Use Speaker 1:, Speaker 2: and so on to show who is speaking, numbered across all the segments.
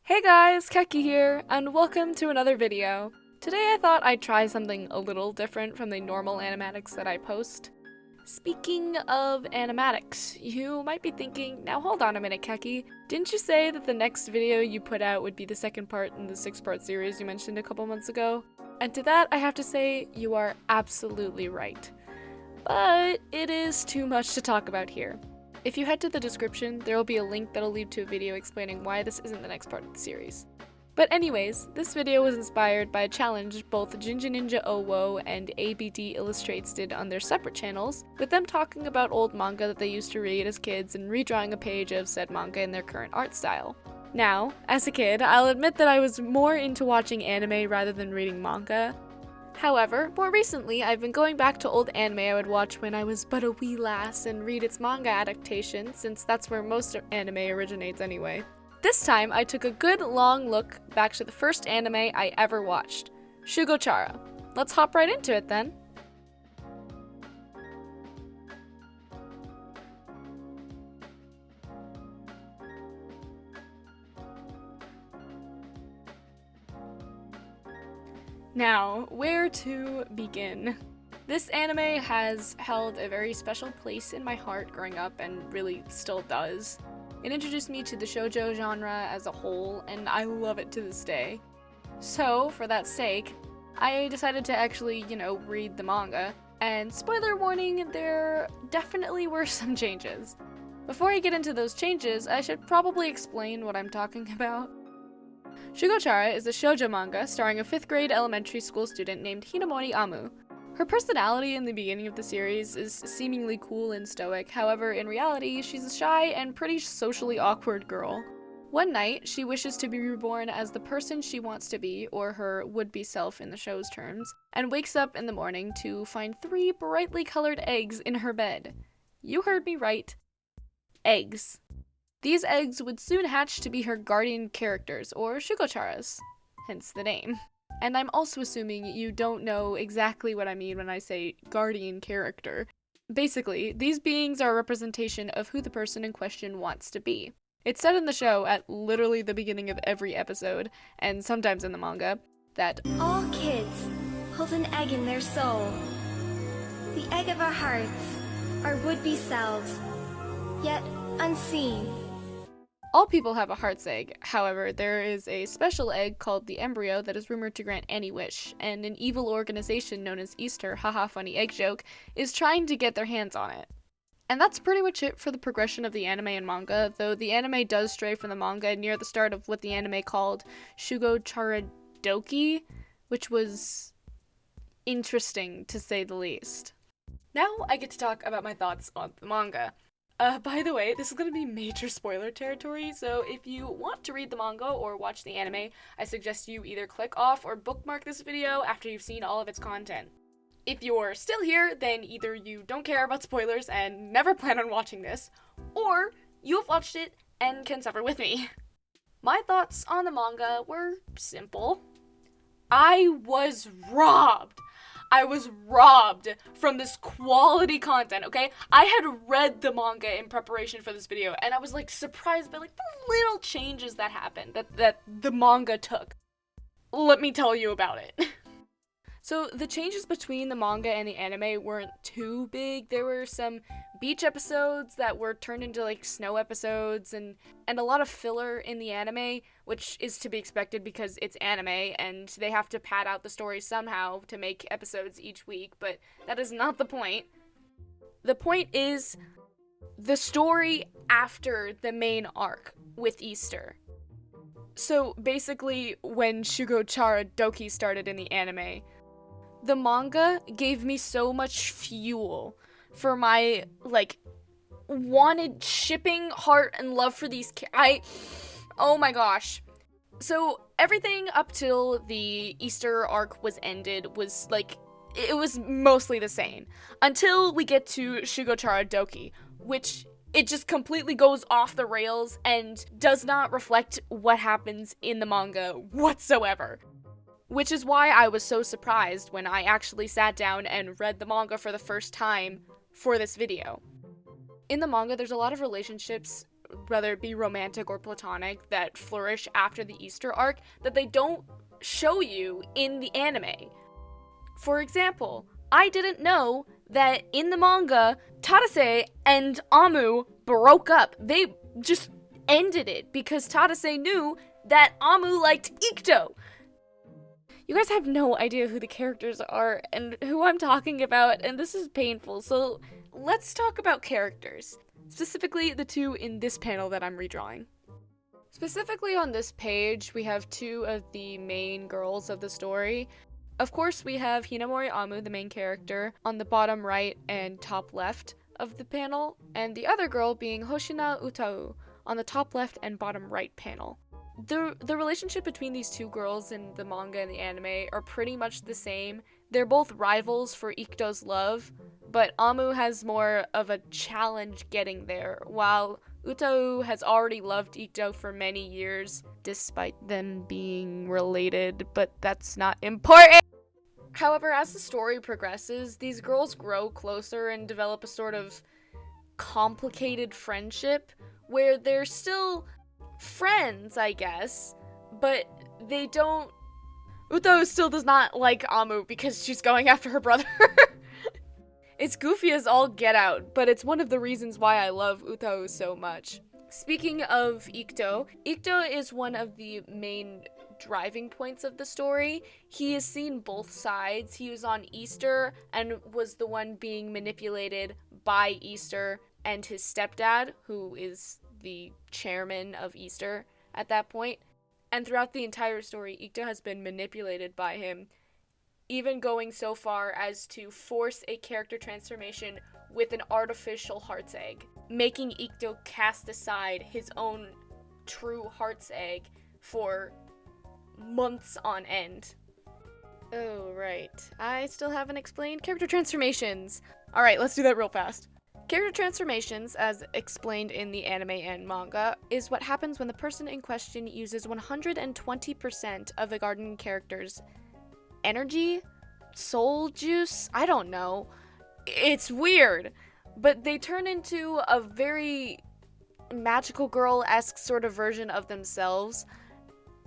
Speaker 1: Hey guys, Keki here, and welcome to another video. Today I thought I'd try something a little different from the normal animatics that I post. Speaking of animatics, you might be thinking, now hold on a minute Keki, didn't you say that the next video you put out would be the second part in the 6-part series you mentioned a couple months ago? And to that I have to say, you are absolutely right. But it is too much to talk about here. If you head to the description, there will be a link that'll lead to a video explaining why this isn't the next part of the series. But anyways, this video was inspired by a challenge both GinjaNinjaOwO and ABDIllustrates did on their separate channels, with them talking about old manga that they used to read as kids and redrawing a page of said manga in their current art style. Now, as a kid, I'll admit that I was more into watching anime rather than reading manga. However, more recently, I've been going back to old anime I would watch when I was but a wee lass and read its manga adaptation, since that's where most anime originates anyway. This time, I took a good long look back to the first anime I ever watched, Shugo Chara. Let's hop right into it then. Now, where to begin? This anime has held a very special place in my heart growing up and really still does. It introduced me to the shoujo genre as a whole, and I love it to this day. So, for that sake, I decided to actually, read the manga. And spoiler warning, there definitely were some changes. Before I get into those changes, I should probably explain what I'm talking about. Shugo Chara is a shoujo manga starring a 5th grade elementary school student named Hinamori Amu. Her personality in the beginning of the series is seemingly cool and stoic, however, in reality, she's a shy and pretty socially awkward girl. One night, she wishes to be reborn as the person she wants to be, or her would-be self in the show's terms, and wakes up in the morning to find 3 brightly colored eggs in her bed. You heard me right. Eggs. These eggs would soon hatch to be her guardian characters, or Shugo Charas, hence the name. And I'm also assuming you don't know exactly what I mean when I say guardian character. Basically, these beings are a representation of who the person in question wants to be. It's said in the show at literally the beginning of every episode, and sometimes in the manga, that
Speaker 2: all kids hold an egg in their soul. The egg of our hearts, our would-be selves, yet unseen.
Speaker 1: all people have a heart's egg. However, there is a special egg called the embryo that is rumored to grant any wish, and an evil organization known as Easter, haha funny egg joke, is trying to get their hands on it. And that's pretty much it for the progression of the anime and manga, though the anime does stray from the manga near the start of what the anime called Shugo Chara Doki, which was interesting to say the least. Now I get to talk about my thoughts on the manga. By the way, this is going to be major spoiler territory, so if you want to read the manga or watch the anime, I suggest you either click off or bookmark this video after you've seen all of its content. If you're still here, then either you don't care about spoilers and never plan on watching this, or you've watched it and can suffer with me. My thoughts on the manga were simple. I was robbed from this quality content, okay? I had read the manga in preparation for this video, and I was surprised by the little changes that happened, that the manga took. Let me tell you about it. So the changes between the manga and the anime weren't too big. There were some beach episodes that were turned into snow episodes, and a lot of filler in the anime, which is to be expected because it's anime and they have to pad out the story somehow to make episodes each week, but that is not the point. The point is the story after the main arc with Easter. So basically, when Shugo Chara Doki started in the anime, the manga gave me so much fuel for my, wanted shipping heart and love for these oh my gosh. So, everything up till the Easter arc was ended was, it was mostly the same. Until we get to Shugo Chara Doki, which it just completely goes off the rails and does not reflect what happens in the manga whatsoever. Which is why I was so surprised when I actually sat down and read the manga for the first time for this video. In the manga, there's a lot of relationships whether it be romantic or platonic, that flourish after the Easter arc that they don't show you in the anime. For example, I didn't know that in the manga, Tadase and Amu broke up. They just ended it because Tadase knew that Amu liked Ikuto. You guys have no idea who the characters are and who I'm talking about, and this is painful, so let's talk about characters. Specifically, the two in this panel that I'm redrawing. Specifically on this page, we have two of the main girls of the story. Of course, we have Hinamori Amu, the main character, on the bottom right and top left of the panel, and the other girl being Hoshina Utau on the top left and bottom right panel. The relationship between these two girls in the manga and the anime are pretty much the same. They're both rivals for Ikuto's love, but Amu has more of a challenge getting there, while Utau has already loved Ikuto for many years, despite them being related, but that's not important! However, as the story progresses, these girls grow closer and develop a sort of complicated friendship, where they're still friends, I guess, but they don't... Utau still does not like Amu because she's going after her brother. It's goofy as all get out, but it's one of the reasons why I love Utau so much. Speaking of Ikuto is one of the main driving points of the story. He has seen both sides. He was on Easter and was the one being manipulated by Easter and his stepdad, who is the chairman of Easter at that point. And throughout the entire story, Ikuto has been manipulated by him, even going so far as to force a character transformation with an artificial heart's egg, making Ikuto cast aside his own true heart's egg for months on end. Oh, right. I still haven't explained character transformations. Alright, let's do that real fast. Character transformations, as explained in the anime and manga, is what happens when the person in question uses 120% of a garden character's energy? Soul juice? I don't know. It's weird. But they turn into a very magical girl-esque sort of version of themselves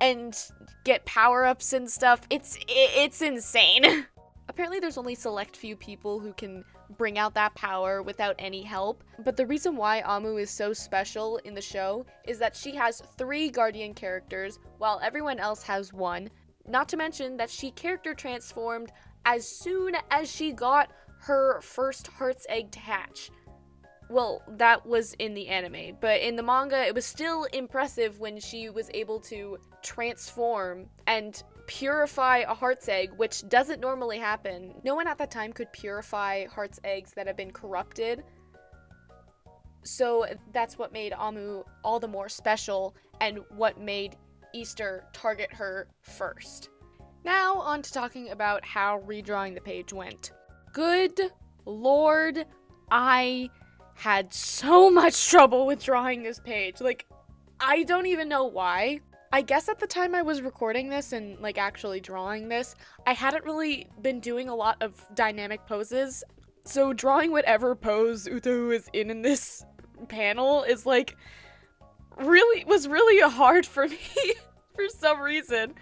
Speaker 1: and get power-ups and stuff. It's insane. Apparently there's only select few people who can bring out that power without any help, but the reason why Amu is so special in the show is that she has 3 guardian characters while everyone else has 1, not to mention that she character transformed as soon as she got her first heart's egg to hatch. Well, that was in the anime, but in the manga it was still impressive when she was able to transform and purify a heart's egg, which doesn't normally happen. No one at that time could purify heart's eggs that have been corrupted. So that's what made Amu all the more special and what made Easter target her first. Now on to talking about how redrawing the page went. Good lord, I had so much trouble with drawing this page. Like, I don't even know why. I guess at the time I was recording this and like actually drawing this, I hadn't really been doing a lot of dynamic poses. So drawing whatever pose Utau is in this panel is like was really hard for me for some reason.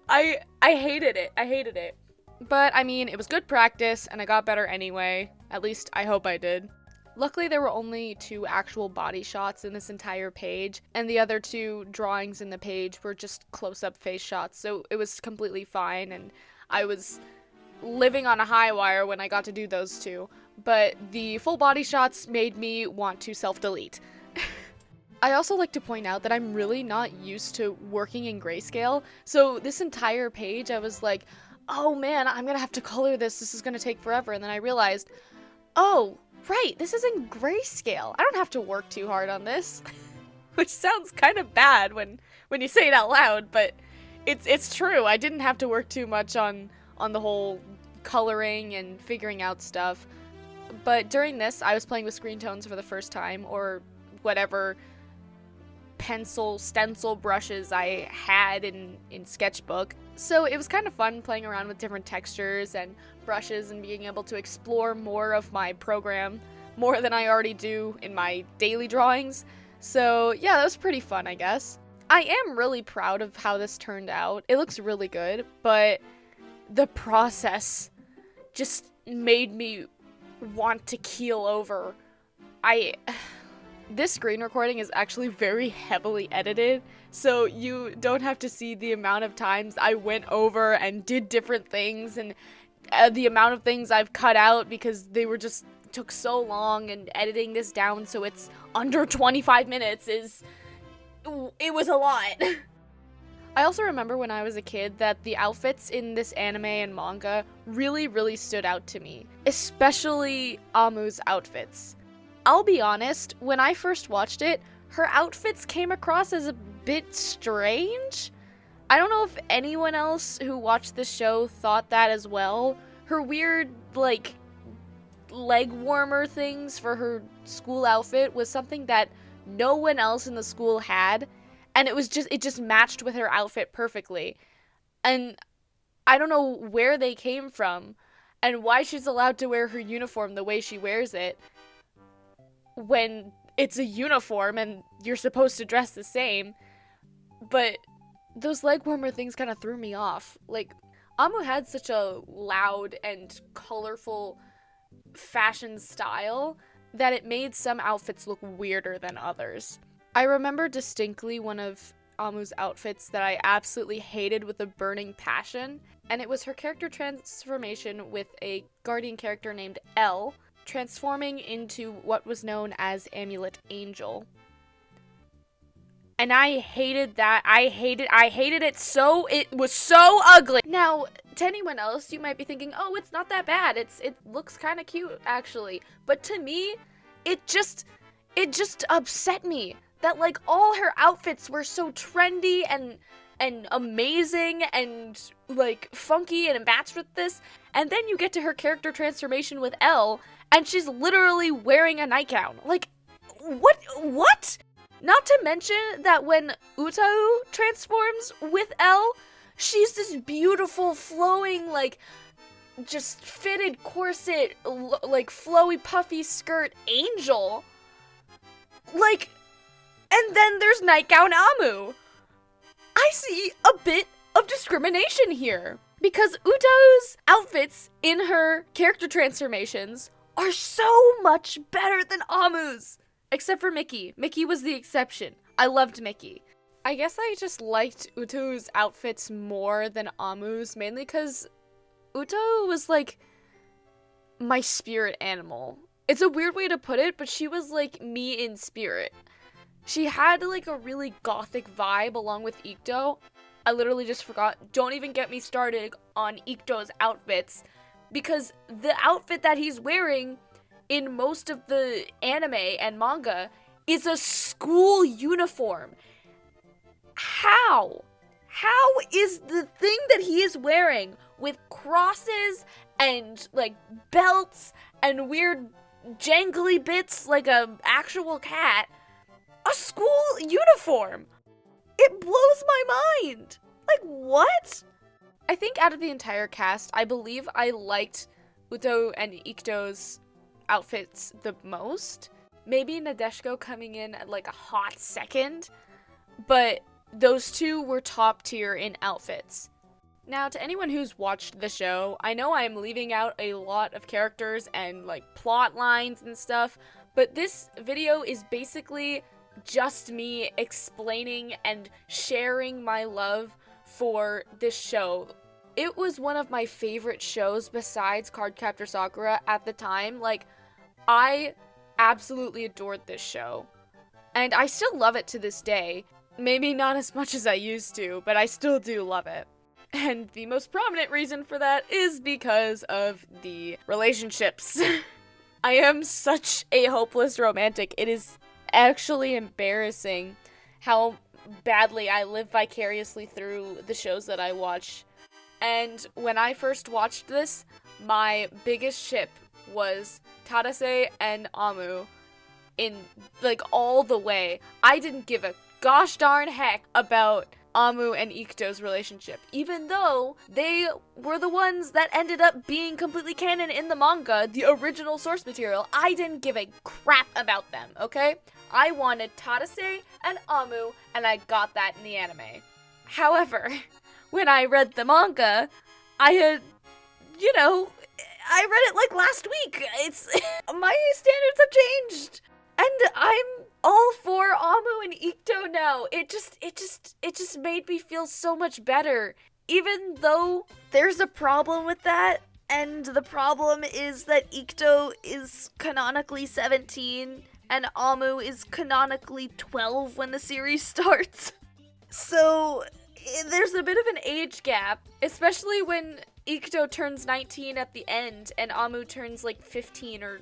Speaker 1: I hated it. But I mean, it was good practice and I got better anyway. At least I hope I did. Luckily, there were only 2 actual body shots in this entire page, and the other 2 drawings in the page were just close-up face shots, so it was completely fine, and I was living on a high wire when I got to do those 2. But the full body shots made me want to self-delete. I also like to point out that I'm really not used to working in grayscale, so this entire page I was like, oh man, I'm gonna have to color this is gonna take forever, and then I realized, oh, right, this is in grayscale. I don't have to work too hard on this. Which sounds kind of bad when you say it out loud, but it's true. I didn't have to work too much on the whole coloring and figuring out stuff. But during this, I was playing with screen tones for the first time, or whatever pencil, stencil brushes I had in Sketchbook. So it was kind of fun playing around with different textures and brushes and being able to explore more of my program, more than I already do in my daily drawings. So yeah, that was pretty fun, I guess. I am really proud of how this turned out. It looks really good, but the process just made me want to keel over. This screen recording is actually very heavily edited, so you don't have to see the amount of times I went over and did different things, and the amount of things I've cut out because they were just took so long, and editing this down so it's under 25 minutes it was a lot. I also remember when I was a kid that the outfits in this anime and manga really, really stood out to me, especially Amu's outfits. I'll be honest, when I first watched it, her outfits came across as a bit strange. I don't know if anyone else who watched the show thought that as well. Her weird, like, leg warmer things for her school outfit was something that no one else in the school had, and it just matched with her outfit perfectly. And I don't know where they came from and why she's allowed to wear her uniform the way she wears it when it's a uniform and you're supposed to dress the same. But those leg warmer things kind of threw me off. Like, Amu had such a loud and colorful fashion style that it made some outfits look weirder than others. I remember distinctly one of Amu's outfits that I absolutely hated with a burning passion, and it was her character transformation with a guardian character named L, transforming into what was known as Amulet Angel. And I hated that. I hated it so, it was so ugly. Now, to anyone else, you might be thinking, oh, it's not that bad. It looks kind of cute, actually. But to me, it just upset me that, like, all her outfits were so trendy and amazing and, like, funky and matched with this. And then you get to her character transformation with L, and she's literally wearing a nightgown. Like, what? Not to mention that when Utau transforms with L, she's this beautiful, flowing, like, just fitted corset, like, flowy, puffy skirt angel. Like, and then there's Nightgown Amu. I see a bit of discrimination here. Because Utau's outfits in her character transformations are so much better than Amu's. Except for Mickey. Mickey was the exception. I loved Mickey. I guess I just liked Utau's outfits more than Amu's, mainly because Utau was, like, my spirit animal. It's a weird way to put it, but she was, like, me in spirit. She had, like, a really gothic vibe along with Ikto. I literally just forgot. Don't even get me started on Ikto's outfits, because the outfit that he's wearing in most of the anime and manga is a school uniform. How is the thing that he is wearing with crosses and, like, belts and weird jangly bits like a actual cat a school uniform? It blows my mind. Like, what? I think out of the entire cast, I believe I liked Utau and Ikto's outfits the most. Maybe Nadeshiko coming in at, like, a hot second, but those two were top tier in outfits. Now, to anyone who's watched the show, I know I'm leaving out a lot of characters and, like, plot lines and stuff, but this video is basically just me explaining and sharing my love for this show. It was one of my favorite shows besides Cardcaptor Sakura at the time. Like, I absolutely adored this show. And I still love it to this day. Maybe not as much as I used to, but I still do love it. And the most prominent reason for that is because of the relationships. I am such a hopeless romantic. It is actually embarrassing how badly I live vicariously through the shows that I watch. And when I first watched this, my biggest ship was Tadase and Amu in, like, all the way. I didn't give a gosh darn heck about Amu and Ikto's relationship, even though they were the ones that ended up being completely canon in the manga, the original source material. I didn't give a crap about them, okay? I wanted Tadase and Amu, and I got that in the anime. However, when I read the manga, I had, I read it like last week. It's my standards have changed, and I'm all for Amu and Ikto now. It just made me feel so much better, even though there's a problem with that. And the problem is that Ikto is canonically 17 and Amu is canonically 12 when the series starts. So there's a bit of an age gap, especially when Ikto turns 19 at the end and Amu turns like 15 or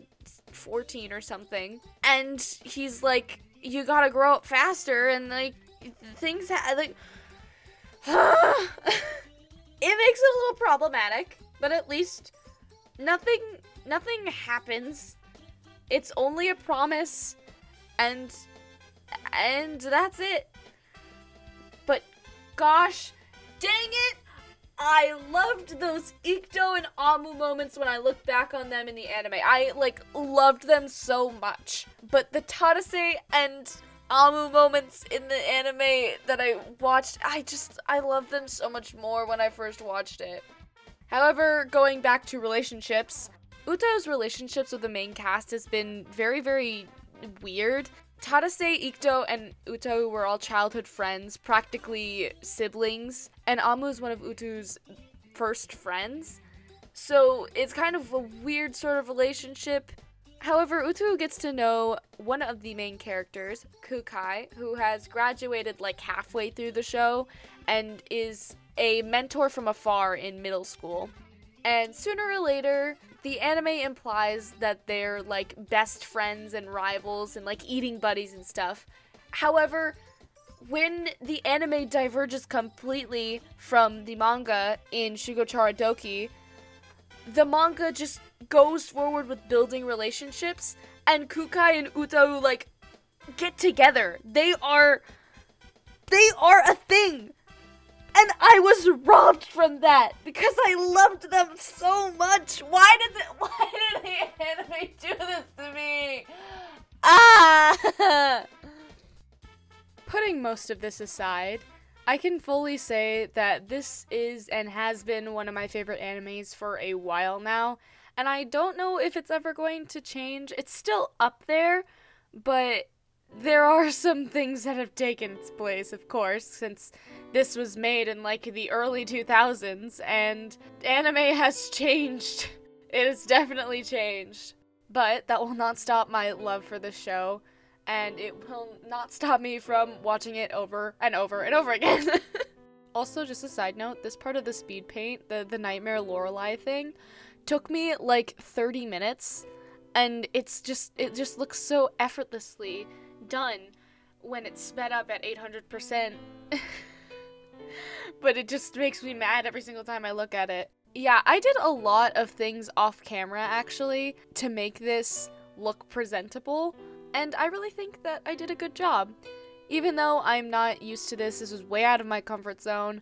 Speaker 1: 14 or something. And he's like, you gotta grow up faster, and like things it makes it a little problematic, but at least nothing happens. It's only a promise, and that's it. But gosh, dang it! I loved those Ikto and Amu moments when I look back on them in the anime. I, loved them so much. But the Tadase and Amu moments in the anime that I watched, I loved them so much more when I first watched it. However, going back to relationships, Uto's relationships with the main cast has been very, very weird. Tadase, Ikto, and Uto were all childhood friends, practically siblings, and Amu is one of Uto's first friends. So it's kind of a weird sort of relationship. However, Uto gets to know one of the main characters, Kukai, who has graduated halfway through the show and is a mentor from afar in middle school. And sooner or later, the anime implies that they're best friends and rivals and eating buddies and stuff. However, when the anime diverges completely from the manga in Shugo Chara Doki, the manga just goes forward with building relationships, and Kukai and Uto get together. They are a thing. And I was robbed from that because I loved them so much. Why did the anime do this to me? Putting most of this aside, I can fully say that this is and has been one of my favorite animes for a while now, and I don't know if it's ever going to change. It's still up there, but there are some things that have taken its place, of course, since this was made in the early 2000s, and anime has changed. It has definitely changed. But that will not stop my love for the show, and it will not stop me from watching it over and over and over again. Also, just a side note, this part of the speed paint, the Nightmare Lorelei thing, took me 30 minutes, and it just looks so effortlessly done when it's sped up at 800%. But it just makes me mad every single time I look at it. Yeah, I did a lot of things off camera actually to make this look presentable, and I really think that I did a good job. Even though I'm not used to this was way out of my comfort zone,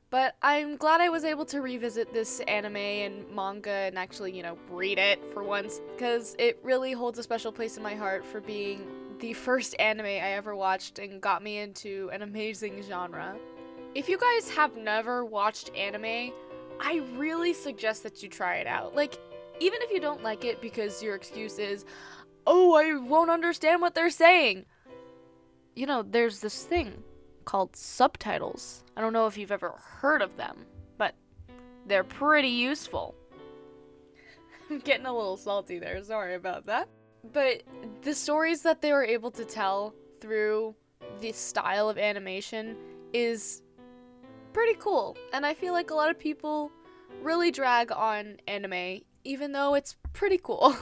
Speaker 1: but I'm glad I was able to revisit this anime and manga and actually, read it for once, because it really holds a special place in my heart for being the first anime I ever watched and got me into an amazing genre. If you guys have never watched anime, I really suggest that you try it out. Even if you don't like it because your excuse is, oh, I won't understand what they're saying. There's this thing called subtitles. I don't know if you've ever heard of them, but they're pretty useful. I'm getting a little salty there, sorry about that. But the stories that they were able to tell through this style of animation is pretty cool. And I feel like a lot of people really drag on anime, even though it's pretty cool.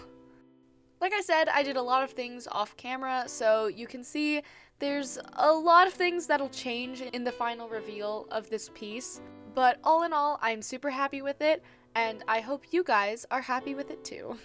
Speaker 1: Like I said, I did a lot of things off camera, so you can see there's a lot of things that'll change in the final reveal of this piece. But all in all, I'm super happy with it, and I hope you guys are happy with it too.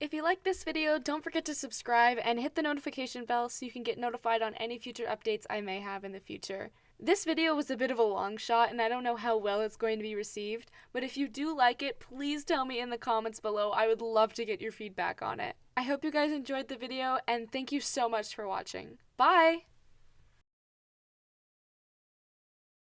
Speaker 1: If you like this video, don't forget to subscribe and hit the notification bell so you can get notified on any future updates I may have in the future. This video was a bit of a long shot and I don't know how well it's going to be received, but if you do like it, please tell me in the comments below. I would love to get your feedback on it. I hope you guys enjoyed the video and thank you so much for watching. Bye!